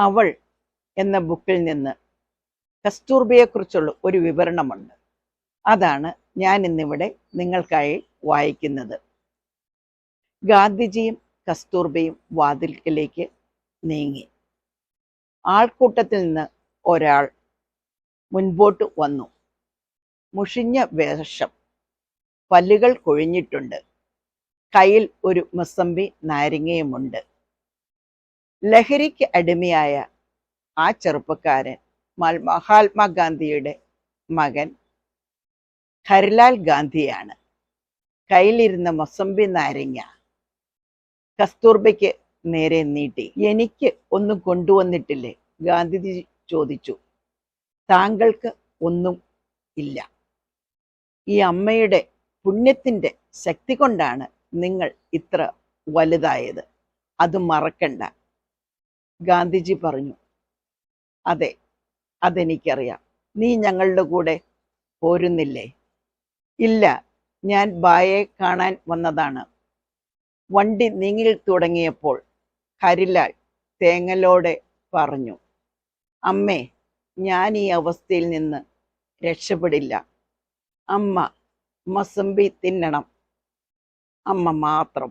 അവൾ എന്ന ബുക്കിൽ നിന്ന് കസ്തൂർബയെക്കുറിച്ചുള്ള ഒരു വിവരണമുണ്ട്. അതാണ് ഞാൻ ഇന്നിവിടെ നിങ്ങൾക്കായി വായിക്കുന്നത്. ഗാന്ധിജിയും കസ്തൂർബയും വാതിൽക്കലേക്ക് നീങ്ങി. ആൾക്കൂട്ടത്തിൽ നിന്ന് ഒരാൾ മുൻപോട്ട് വന്നു. മുഷിഞ്ഞ വേഷം, പല്ലുകൾ കൊഴിഞ്ഞിട്ടുണ്ട്, കയ്യിൽ ഒരു മുസമ്പി നാരങ്ങയുമുണ്ട്. ലഹരിക്ക് അടിമയായ ആ ചെറുപ്പക്കാരൻ മഹാത്മാഗാന്ധിയുടെ മകൻ ഹരിലാൽ ഗാന്ധിയാണ്. കയ്യിലിരുന്ന മൊസമ്പി നാരങ്ങ കസ്തൂർബയ്ക്ക് നേരെ നീട്ടി. എനിക്ക് ഒന്നും കൊണ്ടുവന്നിട്ടില്ലേ? ഗാന്ധിജി ചോദിച്ചു. താങ്കൾക്ക് ഒന്നും ഇല്ല. ഈ അമ്മയുടെ പുണ്യത്തിൻ്റെ ശക്തി കൊണ്ടാണ് നിങ്ങൾ ഇത്ര വലുതായത്. അത് മറക്കണ്ട. ഗാന്ധിജി പറഞ്ഞു. അതെ, അതെനിക്കറിയാം. നീ ഞങ്ങളുടെ കൂടെ പോരുന്നില്ലേ? ഇല്ല, ഞാൻ ബായെ കാണാൻ വന്നതാണ്. വണ്ടി നീങ്ങി തുടങ്ങിയപ്പോൾ ഹരിലാൽ തേങ്ങലോടെ പറഞ്ഞു. അമ്മേ, ഞാൻ ഈ അവസ്ഥയിൽ നിന്ന് രക്ഷപ്പെടില്ല. അമ്മ മൊസമ്പി തിന്നണം, അമ്മ മാത്രം.